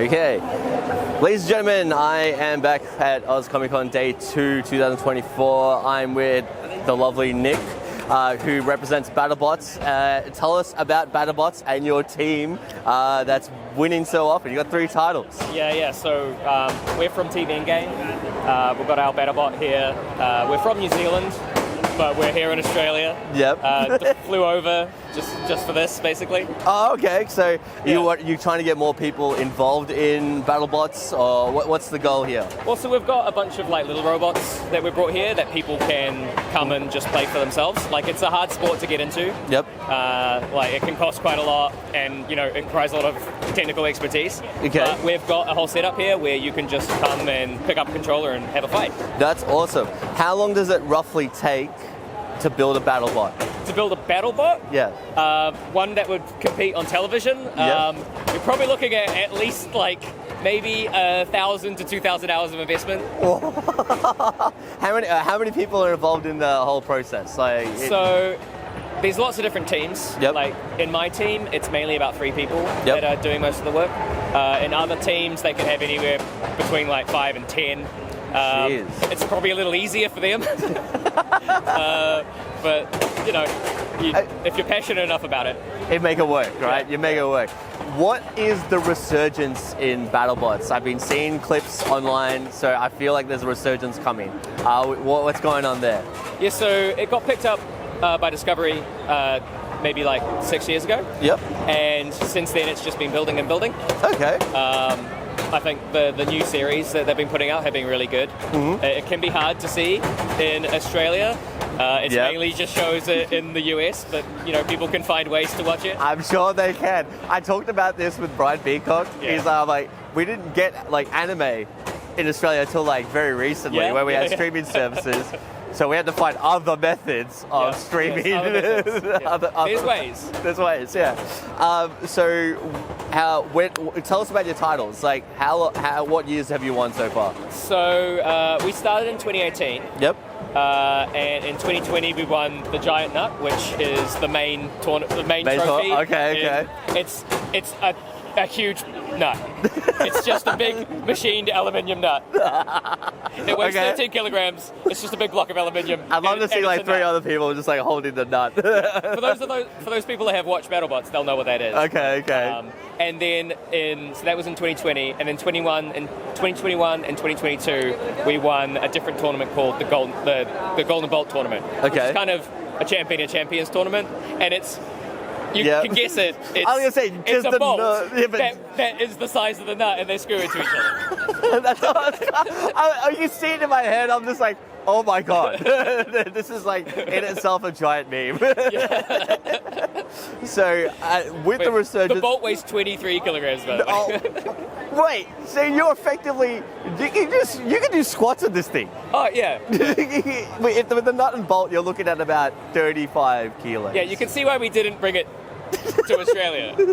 Okay. Ladies and gentlemen, I am back at Oz Comic Con Day 2, 2024. I'm with the lovely Nick, who represents BattleBots. Tell us about BattleBots and your team that's winning so often. You got 3 titles. So we're from Team Endgame. We've got our BattleBot here. We're from New Zealand, but we're here in Australia. Yep. Flew over just for this, basically. Oh, okay. So you trying to get more people involved in BattleBots, or what's the goal here? Well, so we've got a bunch of like little robots that we brought here that people can come and just play for themselves. Like, it's a hard sport to get into. Yep. Like, it can cost quite a lot, and it requires a lot of technical expertise. Okay. But we've got a whole setup here where you can just come and pick up a controller and have a fight. That's awesome. How long does it roughly take to build a BattleBot? To build a BattleBot? Yeah. One that would compete on television. You're probably looking at least like maybe 1,000 to 2,000 hours of investment. How many people are involved in the whole process? So there's lots of different teams. Yep. Like in my team, it's mainly about 3 people that are doing most of the work. In other teams, they can have anywhere between like 5 and 10. It's probably a little easier for them. But if you're passionate enough about it, you make it work, right? You make it work. What is the resurgence in BattleBots? I've been seeing clips online, so I feel like there's a resurgence coming. What's going on there? Yeah, so it got picked up by Discovery maybe like 6 years ago. Yep. And since then, it's just been building and building. Okay. I think the new series that they've been putting out have been really good. Mm-hmm. It can be hard to see in Australia. It mainly just shows it in the US, but people can find ways to watch it. I'm sure they can. I talked about this with Brian Beacock. Yeah. He's like, we didn't get like anime in Australia until like very recently, where we had streaming services. So we had to find other methods of streaming. Yes, There's ways. There's ways, yeah. Tell us about your titles. Like, what years have you won so far? So we started in 2018. Yep. And in 2020 we won the Giant Nut, which is the main trophy. Okay. It's a huge nut. It's just a big machined aluminium nut. It weighs 13 kilograms. It's just a big block of aluminium. I'd love to see like 3 other people just like holding the nut. For those people that have watched BattleBots, they'll know what that is. Okay. And then so that was in 2020, and then 2021 and 2022 we won a different tournament called the Golden Bolt tournament. Okay. Which is kind of a champion of champions tournament, and it's. You can guess it. I was gonna say, it's a bolt nut, that is the size of the nut, and they screw into each other. That's all. You see it in my head. I'm just like, oh my god, this is like in itself a giant meme. So with the resurgence, the bolt weighs 23 kilograms. By the way. Wait, so you're effectively you can do squats in this thing. Oh yeah. With the nut and bolt, you're looking at about 35 kilos. Yeah, you can see why we didn't bring it to Australia. It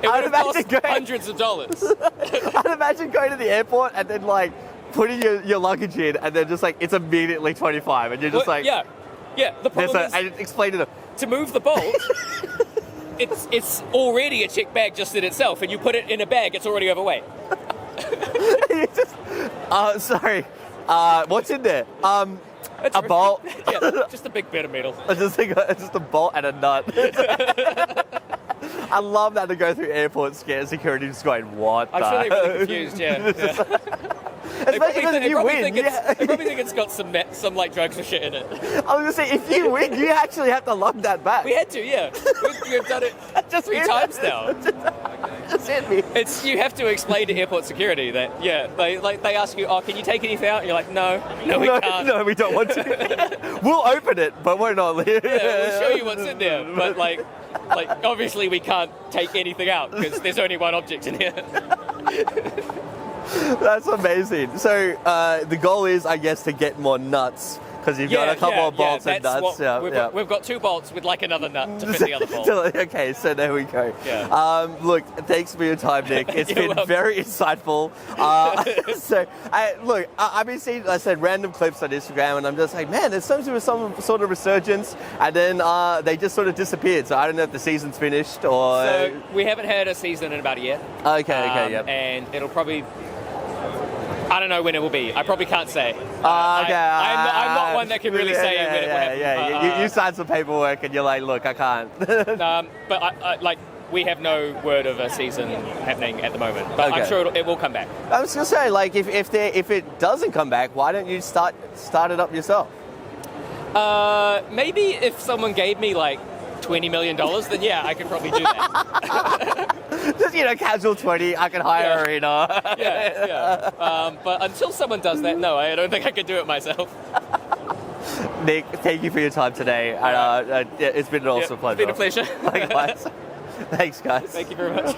would have cost hundreds of dollars. I'd imagine going to the airport and then like putting your luggage in, and then just like it's immediately 25, and you're just yeah. The problem is, I explained to them to move the bolt. It's already a chick bag just in itself, and you put it in a bag, it's already overweight. Sorry. What's in there? A bolt. Just a big bit of metal. Just a bolt and a nut. I love that to go through airport security just going, what? I'm sure they're really confused. Yeah. Especially because if you win, they probably think it's got some like drugs or shit in it. I was gonna say, if you win, you actually have to lug that back. We had to, yeah. We've done it just 3 times now. Just hit me. You have to explain to airport security that they ask you, can you take anything out? And you're like, no, we can't. No, we don't want to. We'll open it, but we're not. We'll show you what's in there, but like obviously we can't take anything out because there's only one object in here. That's amazing. So the goal is, I guess, to get more nuts, because you've got a couple of bolts and nuts. We've got 2 bolts with like another nut to fit the other bolt. Okay, so there we go. Yeah. Look, thanks for your time, Nick. It's been very insightful. I've been seeing, I said, random clips on Instagram, and I'm just like, man, there seems to be some sort of resurgence, and then they just sort of disappeared. So I don't know if the season's finished or. So we haven't had a season in about a year. Okay, yep. And it'll probably. I don't know when it will be. I probably can't say. Okay. I'm not one that can really say when it will happen. Yeah. You signed some paperwork and you're like, look, I can't. But I we have no word of a season happening at the moment. But I'm sure it will come back. I was gonna say, like, if it doesn't come back, why don't you start it up yourself? Maybe if someone gave me like $20 million, then yeah, I could probably do that. Just, casual 20, I can hire Arena. But until someone does that, no, I don't think I could do it myself. Nick, thank you for your time today. It's been an awesome pleasure. It's been a pleasure. Likewise. Thanks, guys. Thank you very much.